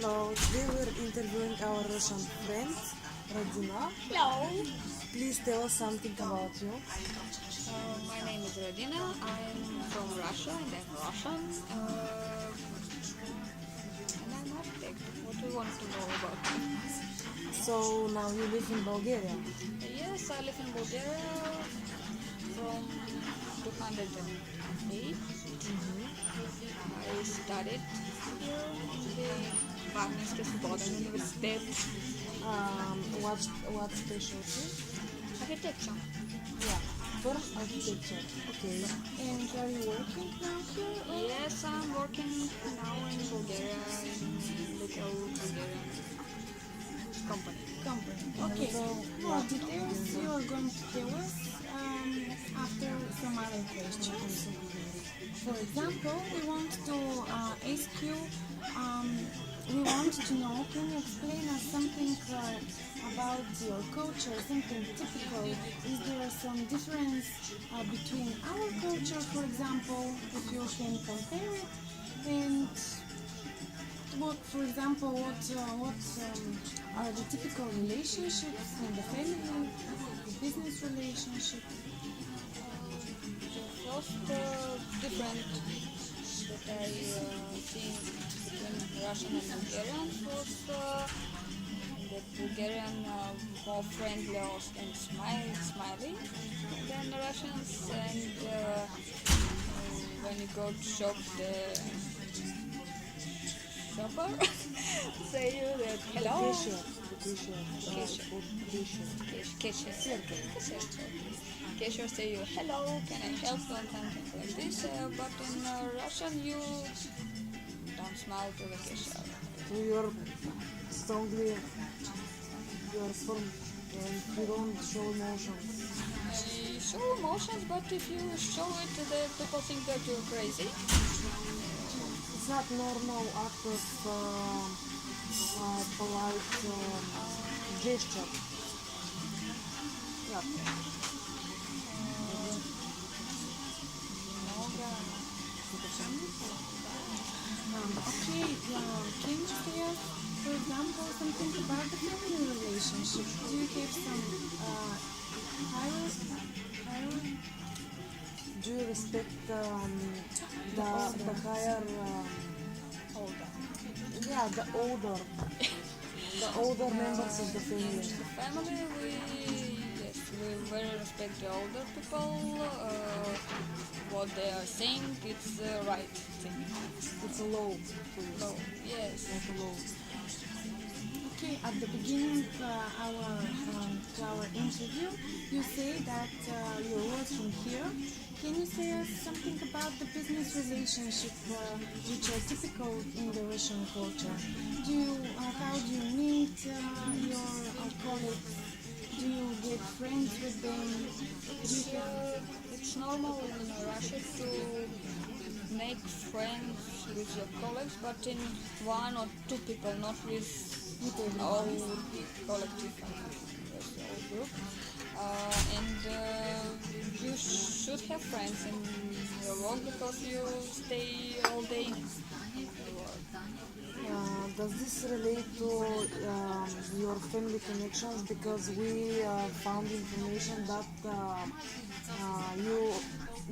Hello, today we're interviewing our Russian friend, Radina. Hello. Please tell us something about you. My name is Radina. I'm from Russia and I'm Russian. And I'm architect. What do you want to know about me? So now you live in Bulgaria. Yes, I live in Bulgaria from 2008. I studied here in the Varnijski Slobodan Universitet, What specialty? architecture. Yeah, for architecture. Okay. And are you working now here? Yes, I'm working now in Bulgaria in little Bulgarian company. Company. Okay. So, More details you are going to tell us after some other questions. For example, we want to ask you, we want to know, can you explain us something about your culture, something typical? Is there some difference between our culture, for example, if you can compare it? And what, for example, what are the typical relationships in the family, the business relationship? The first different that I seen between Russian and Bulgarians was that Bulgarian more friendly and smiley than the Russians, and when you go to shop, the shopper say you that hello. Cashier say you hello, can I help you, and something like this. But in Russian you don't smile to the cashier. So you're strongly, you're firm and you don't show emotions. You show emotions, but if you show it, the people think that you're crazy. It's not normal act of polite gesture. Yeah. Okay, can you say us, for example, something about the family relationship? Do you have some hierarchy? Do you respect the higher, the older members of the family? Family, we very respect the older people. What they are saying, it's the right thing. It's a law for you. So yes, Like a law. Okay, at the beginning to our interview, you say that you're working here. Can you say us something about the business relationship which are typical in the Russian culture? How do you meet your colleagues? Do you get friends with them? it's normal in Russia to make friends with your colleagues, but in one or two people, not with all collective, with the whole group. And you should have friends in your work because you stay all day in your work. Does this relate to your family connections? Because we found information that you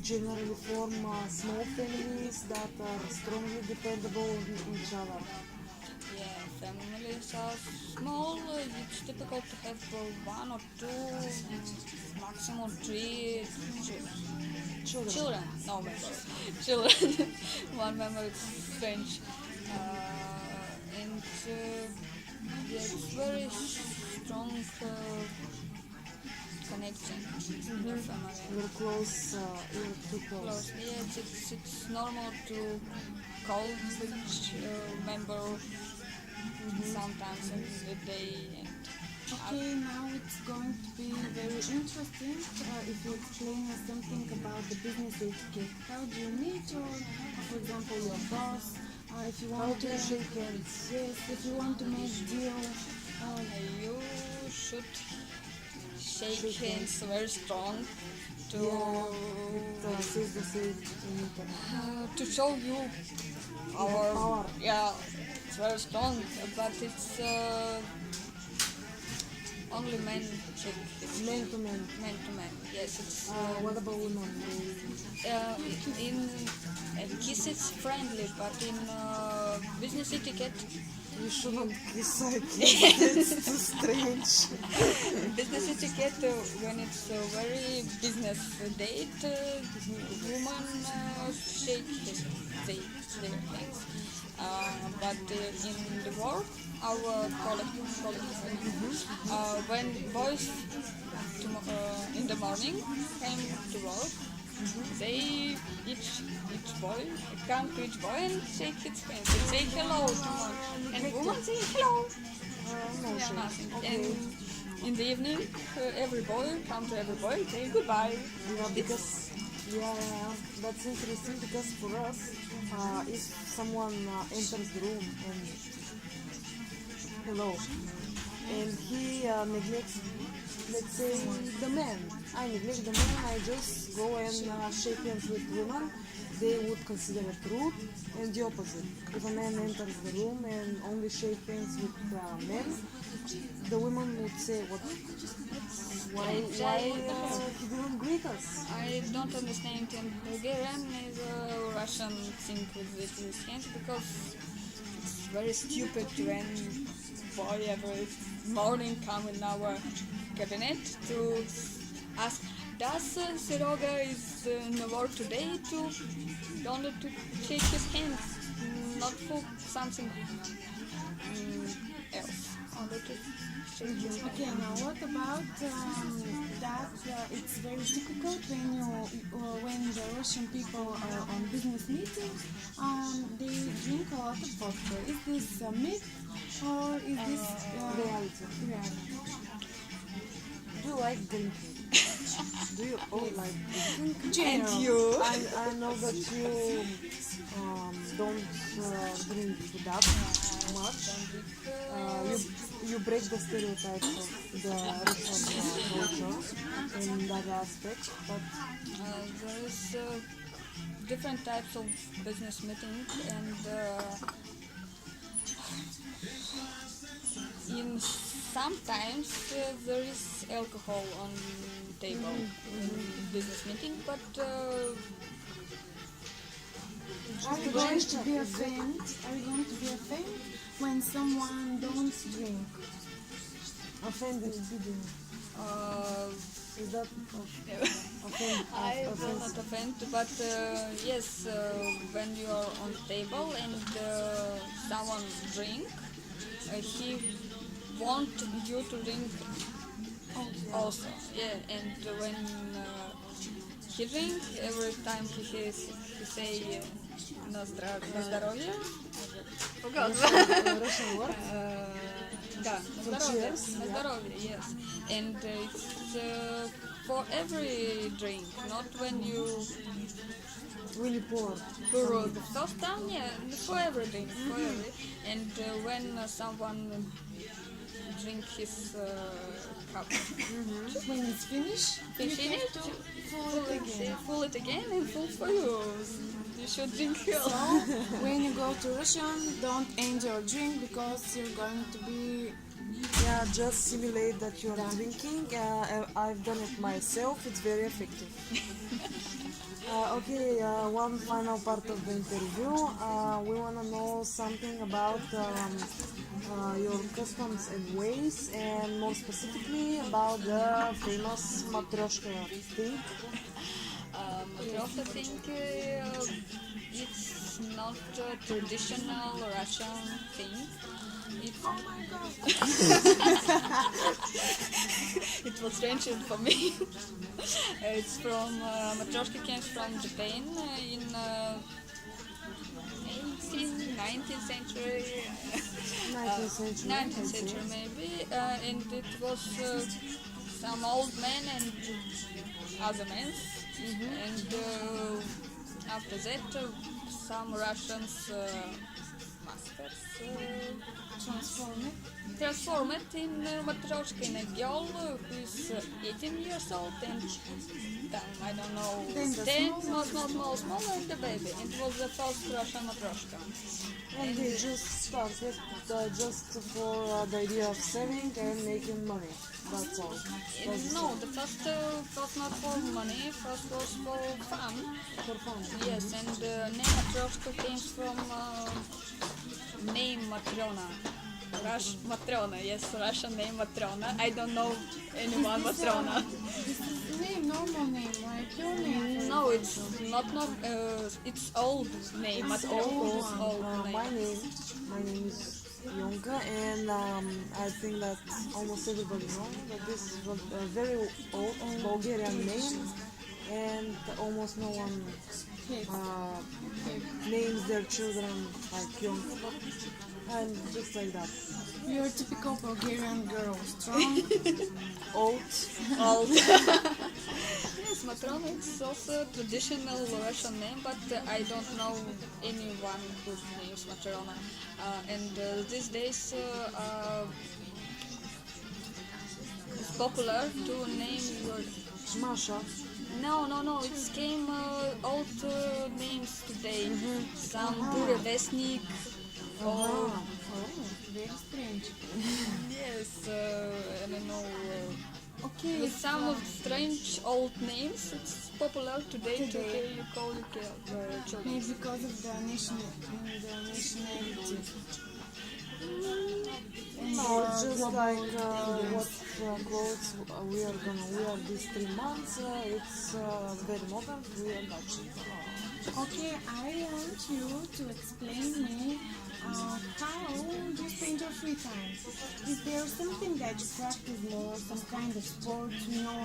generally form small families that are strongly dependable on each other. Yeah, families are small. It's typical to have one or two, maximum three children. No member. Children. One member is French. And it's very strong connection in your family. You're close, you're too close. Close. Yes, it's normal to call each member sometimes in the day. And Okay, now it's going to be very interesting if you explain us something about the business etiquette. How do you meet your, for example, your boss? If you How want do to you shake hands? yes, if you want to make deal, you should shake hands very strong to It says the same in internet. to show you our Power. yeah it's very strong, but it's only men shake his Man to man. man to man. Yes, it's What about women? in kiss it's friendly, but in business etiquette, You shouldn't kiss like it's too strange. business etiquette when it's a very business date, woman shake their hands. But in the work, our collective, when boys in the morning came to work, they each boy come to each boy and shake its hands and say hello to one, and woman say hello. No Yeah, shame. nothing. Okay. And in the evening, every boy come to every boy and say goodbye. Yeah, because that's interesting because for us, if someone enters the room and hello, and he neglects, let's say, the man. I neglect the man. I just go and shake hands with women. They would consider it rude, and the opposite. If a man enters the room and only shake hands with men, the women would say, "What? Why he didn't greet us?" I don't understand in Bulgarian is a Russian thing with his hands because it's very stupid when boy every morning come in our cabinet to ask, does Seroga is in the work today to only to shake his hands, not for something else, only to shake his hands. Okay, now what about that it's very difficult when the Russian people are on business meeting, they drink a lot of vodka. Is this a myth or is this Reality. reality? Do you like drinking? Do you all like drinking? And you? I know that you don't drink that much. You break the stereotypes of the Russian culture in that aspect, but There is different types of business meeting, and in sometimes there is alcohol on table in business meeting, but Are you going to be offended? Are you going to be offended when someone don't drink? offended. Is that I will not offend, but yes, when you are on the table and someone drink, he want you to drink also. Yeah, and when he drink, every time he say на здоровье. Forgot. Russian word? Да, на здоровье. cheers, На здоровье, yes. And it's for every drink, not when you Really poor. pour the sauce down, yeah, for every drink, for every. And when someone drink his cup, When it's finished, finish you have it, to fill it again. full it again and full for you. You should drink hell. So, when you go to Russian, don't end your drink because you're going to be. Yeah, just simulate that you are drinking. I've done it myself. It's very effective. Okay, one final part of the interview. We want to know something about your customs and ways, and more specifically about the famous matryoshka thing. Matryoshka thing, it's not a traditional Russian thing. It's, Oh my god! it was strange for me. It's from Matryoshka came from Japan in 18th, 19th century. 19th century. 19th century maybe, and it was some old men and other men, and after that some Russians masters Transform it. transformed in Matryoshka, in a girl who is 18 years old, and then, I don't know, Then the 10, small small, and the baby. It was the first Russian Matryoshka. And they just started just for the idea of saving and making money. That's all. That's No, the first was not for money, first was for fun. for fun. Yes, and the name Matryoshka came from name Matrona. Matrona, yes, Russian name Matrona. I don't know anyone Matrona. This is name, normal name, right? Your name. No, it's not it's old name. It's Matrona. old. Old name. My name is Yonka, and I think that almost everybody knows that this is a very old Bulgarian name, and almost no one Kids. names their children like Yonka. And just like that. You're a typical Bulgarian girl, strong. Old. Old. Yes, Matrona is also a traditional Russian name, but I don't know anyone whose name is Matrona. And these days it's popular to name your... Masha. No, it came old names today. Some Burevestnik or... Very strange. Yes, I don't know... Okay, with some of strange old names, it's popular today to you call your children. maybe because of the nationality. No, it's just like what clothes we are gonna wear these 3 months. It's very modern. We are Dutch. Okay, I want you to explain me how you spend your free time. Is there something that you practice more, some kind of sport? You know,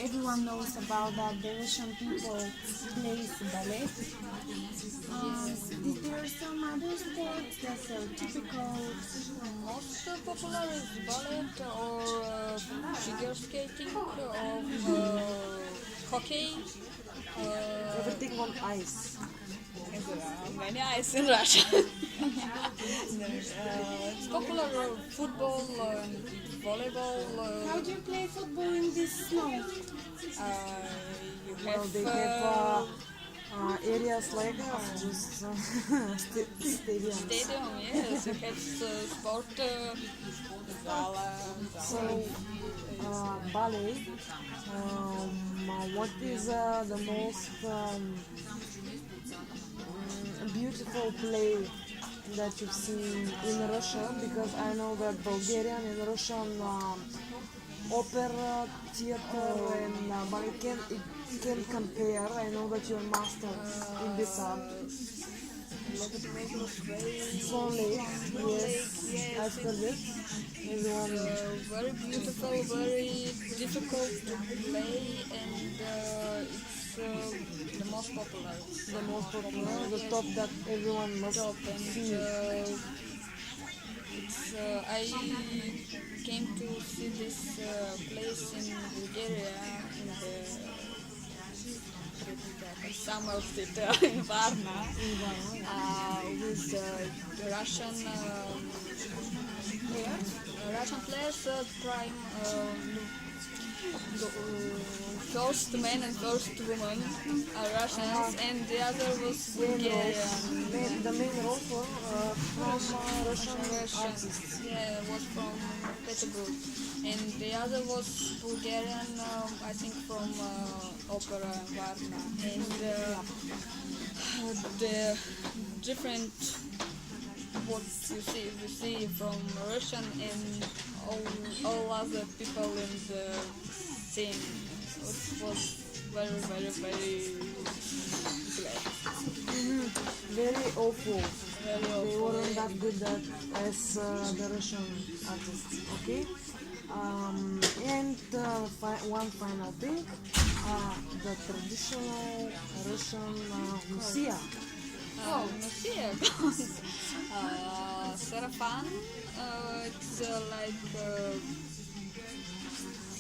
everyone knows about that. The Russian people plays ballet. Is there some other sports that are typical? Most popular is ballet or figure skating or hockey. Everything on ice. Many ice in Russia. It's popular football and volleyball. How do you play football in this snow? You Well, have, they have areas like us, just stadiums. stadium, yes. You have sport zala. So, ballet. What is the most beautiful play that you've seen in Russia? Because I know that Bulgarian and Russian opera, theater, and ballet can compare. I know that you're master in this art. Swan Lake, yes, I've heard it. Everyone, Very beautiful, very difficult to play, and it's the most popular. the most popular, the top that everyone must Top, and see. I came to see this place in Bulgaria in the summer city in Varna with Russian players, prime first man and first woman are Russians, and the other was Bulgarian. The main role from Russian artists. Yeah, was from Petersburg, and the other was Bulgarian, I think from opera Varna, and the different what you see from Russian and all other people in the scene. It was very glad. Very awful. Very They awful. weren't that good as the Russian artists. Okay. And one final thing, the traditional Russian Lucia. Here sarafan. It's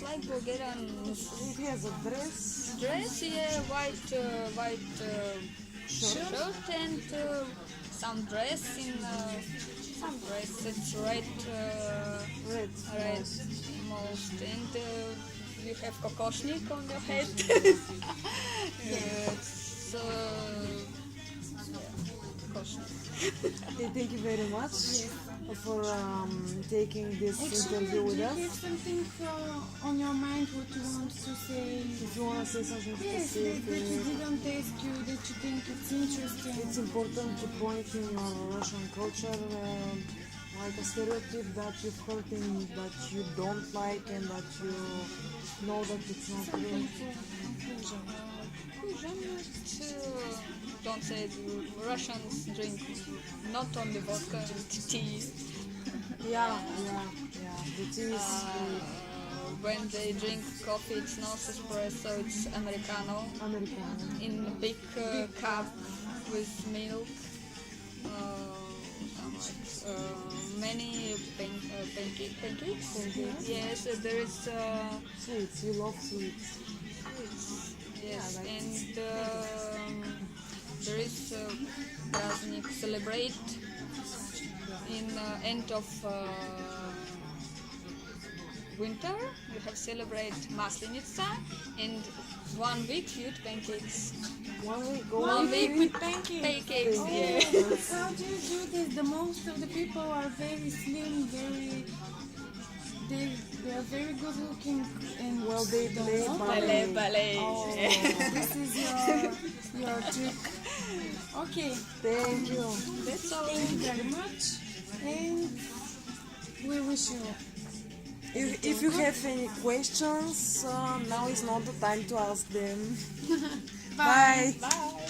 like Bulgarian It has a dress. dress, yeah, white shirt and some dress in some dress Yes, it's red. Red. Red most, and you have kokoshnik on your head. It's kokoshnik. Okay, thank you very much for taking this interview with do you us. have something on your mind what you want to say? If you want to say something Yes, that you specific, didn't ask you, that you think it's interesting. it's important to point in your Russian culture like a stereotype that you've heard and that you don't like and that you know that it's not Something true. for conclusion. Don't say it. Russians drink not only vodka and tea. Yeah. The tea is When they drink coffee, it's not espresso, it's americano American. in a big cup with milk. Many pancakes. Yes, there is. Sweets, you love sweets. Yes, and there is Праздник celebrate in end of winter. You have celebrate Maslenitsa, and 1 week you eat pancakes. 1 week, One week week. with pancakes. Pancakes, Oh, yeah. how do you do this? The most of the people are very slim, they are very good looking, and Well, they play don't. ballet. Ballet. Oh, this is your trick. Okay, Thank you. That's all. thank you very much, and we wish you. If you have any questions, now is not the time to ask them. Bye. Bye. Bye.